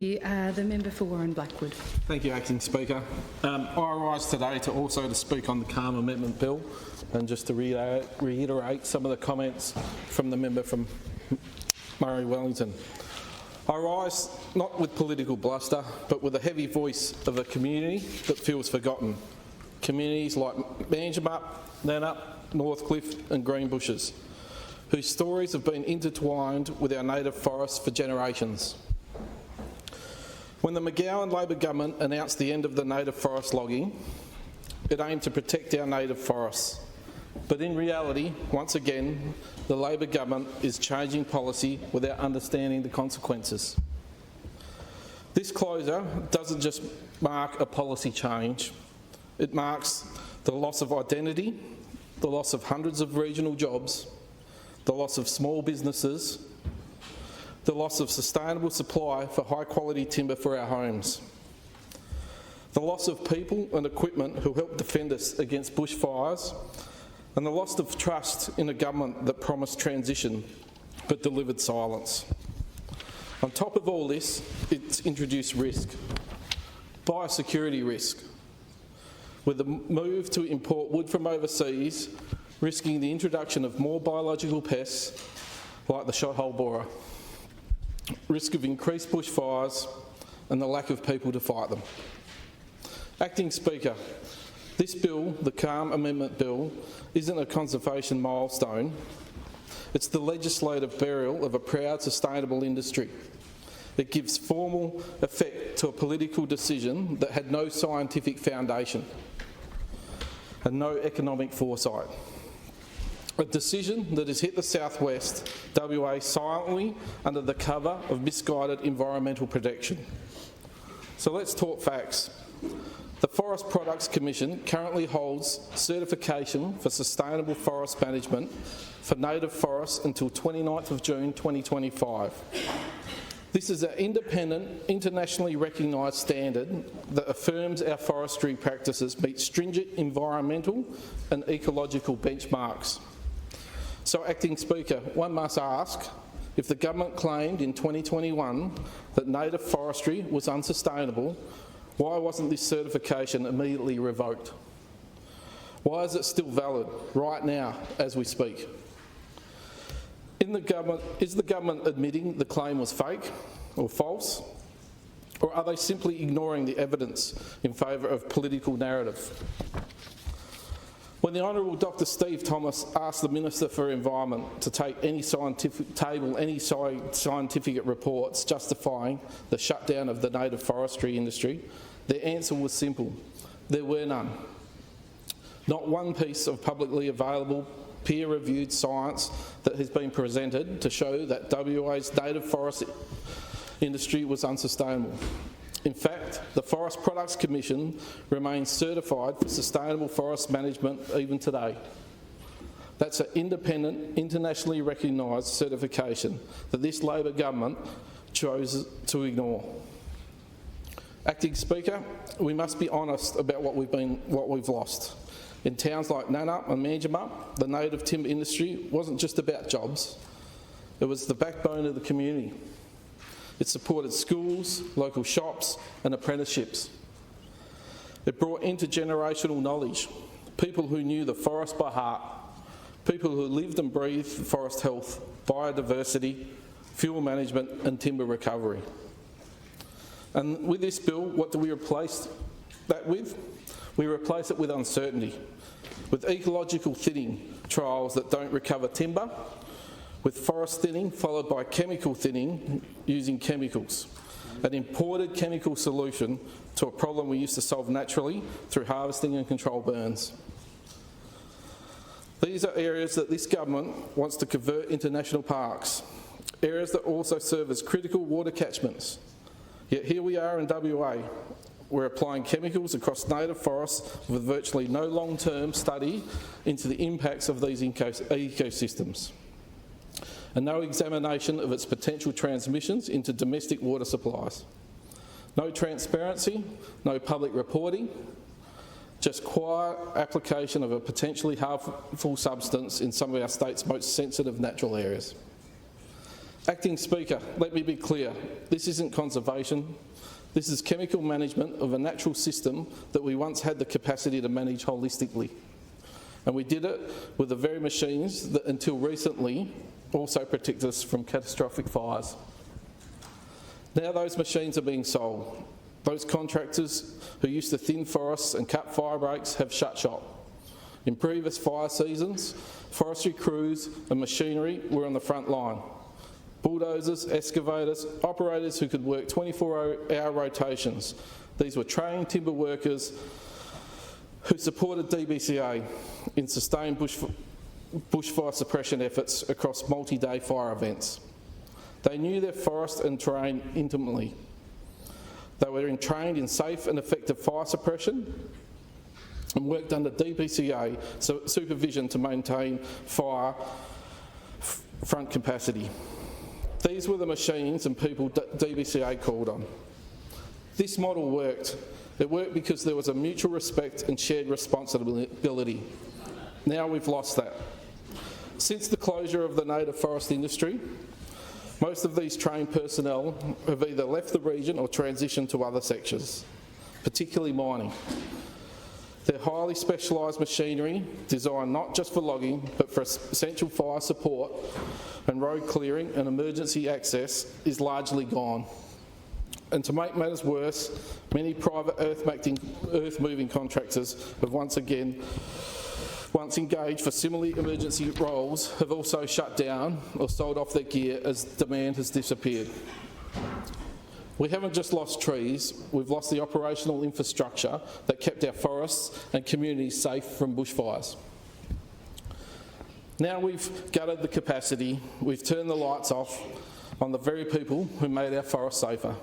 The member for Warren Blackwood. Thank you, Acting Speaker. I rise today to speak on the Calm Amendment Bill and just to reiterate some of the comments from the member from Murray Wellington. I rise not with political bluster, but with the heavy voice of a community that feels forgotten. Communities like Manjimup, Nannup, Northcliffe and Greenbushes, whose stories have been intertwined with our native forests for generations. When the McGowan Labor government announced the end of the native forest logging, it aimed to protect our native forests. But in reality, once again, the Labor government is changing policy without understanding the consequences. This closure doesn't just mark a policy change, it marks the loss of identity, the loss of hundreds of regional jobs, the loss of small businesses, the loss of sustainable supply for high quality timber for our homes, the loss of people and equipment who help defend us against bushfires, and the loss of trust in a government that promised transition but delivered silence. On top of all this, it's introduced risk, biosecurity risk, with the move to import wood from overseas, risking the introduction of more biological pests like the shothole borer, risk of increased bushfires and the lack of people to fight them. Acting Speaker, this bill, the Calm Amendment Bill, isn't a conservation milestone, it's the legislative burial of a proud, sustainable industry. It gives formal effect to a political decision that had no scientific foundation and no economic foresight. A decision that has hit the southwest, WA, silently under the cover of misguided environmental protection. So let's talk facts. The Forest Products Commission currently holds certification for sustainable forest management for native forests until 29th of June 2025. This is an independent, internationally recognised standard that affirms our forestry practices meet stringent environmental and ecological benchmarks. So, Acting Speaker, one must ask, if the government claimed in 2021 that native forestry was unsustainable, why wasn't this certification immediately revoked? Why is it still valid right now as we speak? Is the government admitting the claim was fake or false? Or are they simply ignoring the evidence in favour of political narrative? When the Honourable Dr Steve Thomas asked the Minister for Environment to table any scientific reports justifying the shutdown of the native forestry industry, their answer was simple: there were none. Not one piece of publicly available peer-reviewed science that has been presented to show that WA's native forest industry was unsustainable. In fact, the Forest Products Commission remains certified for sustainable forest management even today. That's an independent, internationally recognised certification that this Labor government chose to ignore. Acting Speaker, we must be honest about what we've lost. In towns like Nannup and Manjimup, the native timber industry wasn't just about jobs, it was the backbone of the community. It supported schools, local shops and apprenticeships. It brought intergenerational knowledge, people who knew the forest by heart, people who lived and breathed forest health, biodiversity, fuel management and timber recovery. And with this bill, what do we replace that with? We replace it with uncertainty, with ecological thinning trials that don't recover timber, with forest thinning followed by chemical thinning using chemicals, an imported chemical solution to a problem we used to solve naturally through harvesting and controlled burns. These are areas that this government wants to convert into national parks, areas that also serve as critical water catchments. Yet here we are in WA, we're applying chemicals across native forests with virtually no long-term study into the impacts of these ecosystems, and no examination of its potential transmissions into domestic water supplies. No transparency, no public reporting, just quiet application of a potentially harmful substance in some of our state's most sensitive natural areas. Acting Speaker, let me be clear. This isn't conservation. This is chemical management of a natural system that we once had the capacity to manage holistically. And we did it with the very machines that until recently also protect us from catastrophic fires. Now those machines are being sold. Those contractors who used to thin forests and cut fire breaks have shut shop. In previous fire seasons, forestry crews and machinery were on the front line. Bulldozers, excavators, operators who could work 24-hour rotations. These were trained timber workers who supported DBCA in sustained bushfire suppression efforts across multi-day fire events. They knew their forest and terrain intimately. They were trained in safe and effective fire suppression and worked under DBCA supervision to maintain fire front capacity. These were the machines and people DBCA called on. This model worked. It worked because there was a mutual respect and shared responsibility. Now we've lost that. Since the closure of the native forest industry, most of these trained personnel have either left the region or transitioned to other sectors, particularly mining. They're highly specialised machinery designed not just for logging but for essential fire support and road clearing and emergency access is largely gone. And to make matters worse, many private earth-moving contractors have once engaged for similarly emergency roles have also shut down or sold off their gear as demand has disappeared. We haven't just lost trees, we've lost the operational infrastructure that kept our forests and communities safe from bushfires. Now we've gutted the capacity, we've turned the lights off on the very people who made our forests safer.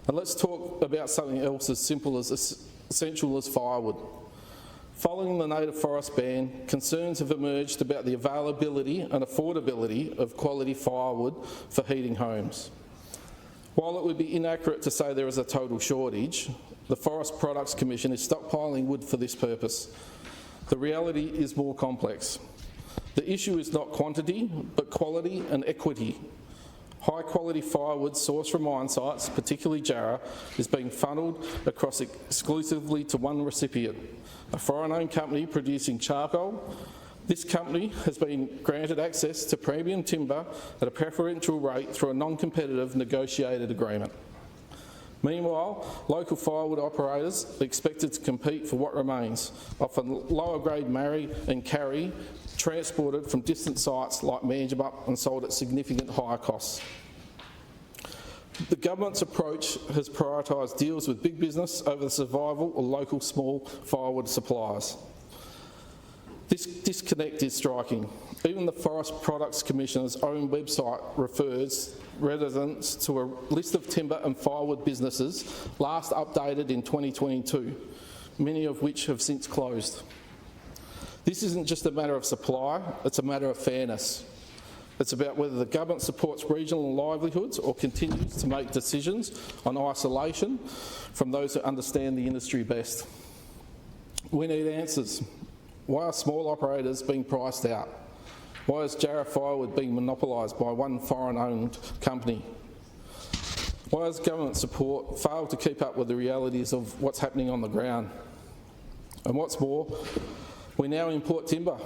And let's talk about something else as simple as essential as firewood. Following the native forest ban, concerns have emerged about the availability and affordability of quality firewood for heating homes. While it would be inaccurate to say there is a total shortage, the Forest Products Commission is stockpiling wood for this purpose. The reality is more complex. The issue is not quantity, but quality and equity. High quality firewood sourced from mine sites, particularly Jarrah, is being funnelled across exclusively to one recipient, a foreign-owned company producing charcoal. This company has been granted access to premium timber at a preferential rate through a non-competitive negotiated agreement. Meanwhile, local firewood operators are expected to compete for what remains, often lower grade marri and karri, transported from distant sites like Manjimup and sold at significant higher costs. The government's approach has prioritised deals with big business over the survival of local small firewood suppliers. This disconnect is striking. Even the Forest Products Commissioner's own website refers residents to a list of timber and firewood businesses last updated in 2022, many of which have since closed. This isn't just a matter of supply, it's a matter of fairness. It's about whether the government supports regional livelihoods or continues to make decisions on isolation from those who understand the industry best. We need answers. Why are small operators being priced out? Why is Jarrah Firewood being monopolised by one foreign-owned company? Why has government support failed to keep up with the realities of what's happening on the ground? And what's more, we now import timber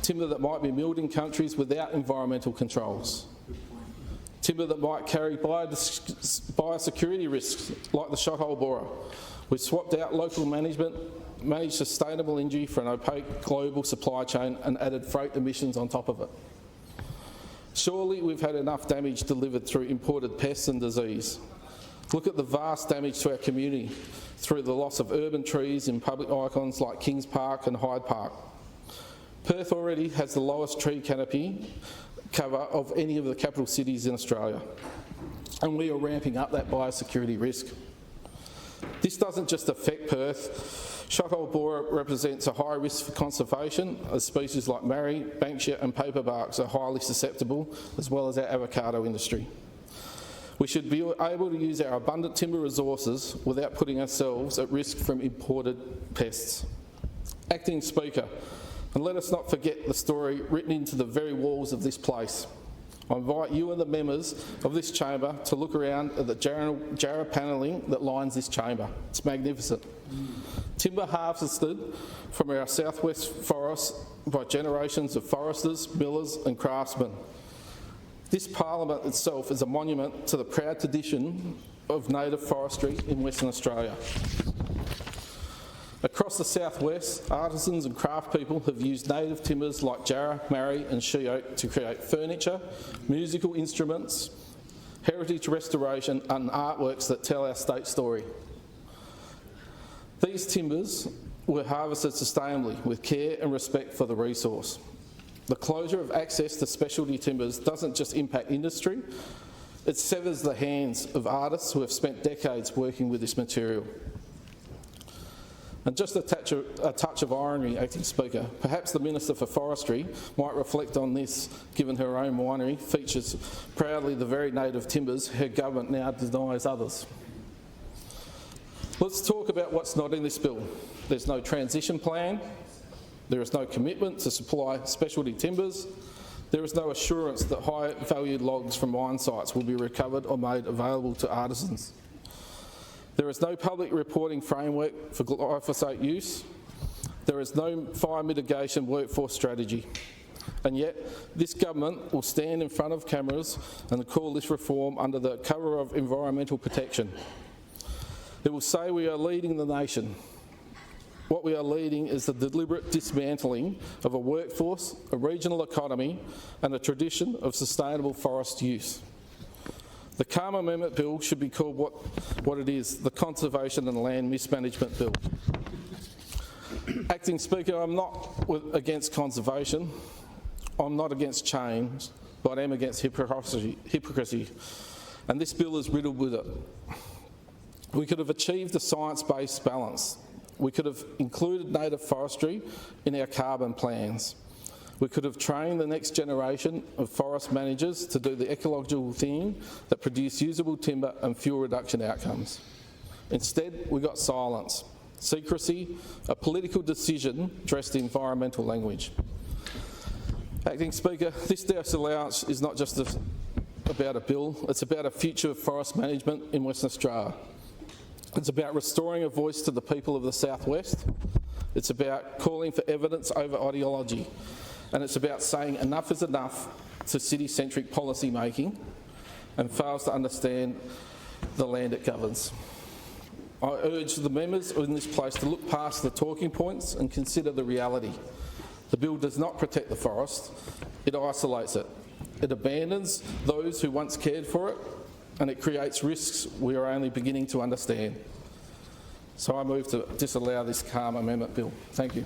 that might be milled in countries without environmental controls. Timber that might carry biosecurity risks like the shothole borer. We've swapped out local managed sustainable energy for an opaque global supply chain and added freight emissions on top of it. Surely we've had enough damage delivered through imported pests and disease. Look at the vast damage to our community through the loss of urban trees in public icons like Kings Park and Hyde Park. Perth already has the lowest tree canopy cover of any of the capital cities in Australia, and we are ramping up that biosecurity risk. This doesn't just affect Perth. Shothole borer represents a high risk for conservation, as species like marri, banksia and paperbarks are highly susceptible, as well as our avocado industry. We should be able to use our abundant timber resources without putting ourselves at risk from imported pests. Acting Speaker, and let us not forget the story written into the very walls of this place. I invite you and the members of this chamber to look around at the jarrah panelling that lines this chamber. It's magnificent. Timber harvested from our southwest forests by generations of foresters, millers and craftsmen. This parliament itself is a monument to the proud tradition of native forestry in Western Australia. Across the southwest, artisans and craft people have used native timbers like jarrah, marri and she oak to create furniture, musical instruments, heritage restoration and artworks that tell our state story. These timbers were harvested sustainably with care and respect for the resource. The closure of access to specialty timbers doesn't just impact industry, it severs the hands of artists who have spent decades working with this material. And just a touch of irony, Acting Speaker, perhaps the Minister for Forestry might reflect on this, given her own winery features proudly the very native timbers her government now denies others. Let's talk about what's not in this bill. There's no transition plan, there is no commitment to supply specialty timbers, there is no assurance that high-valued logs from mine sites will be recovered or made available to artisans. There is no public reporting framework for glyphosate use. There is no fire mitigation workforce strategy. And yet, this government will stand in front of cameras and call this reform under the cover of environmental protection. It will say we are leading the nation. What we are leading is the deliberate dismantling of a workforce, a regional economy and a tradition of sustainable forest use. The Calm Amendment Bill should be called what it is, the Conservation and Land Mismanagement Bill. Acting Speaker, I'm not against conservation, I'm not against change, but I am against hypocrisy, and this bill is riddled with it. We could have achieved a science-based balance. We could have included native forestry in our carbon plans. We could have trained the next generation of forest managers to do the ecological thing that produce usable timber and fuel reduction outcomes. Instead, we got silence, secrecy, a political decision dressed in environmental language. Acting Speaker, this disallowance is not just about a bill, it's about a future of forest management in Western Australia. It's about restoring a voice to the people of the southwest. It's about calling for evidence over ideology. And it's about saying enough is enough to city-centric policy making and fails to understand the land it governs. I urge the members in this place to look past the talking points and consider the reality. The bill does not protect the forest, it isolates it. It abandons those who once cared for it, and it creates risks we are only beginning to understand. So I move to disallow this Calm Amendment Bill. Thank you.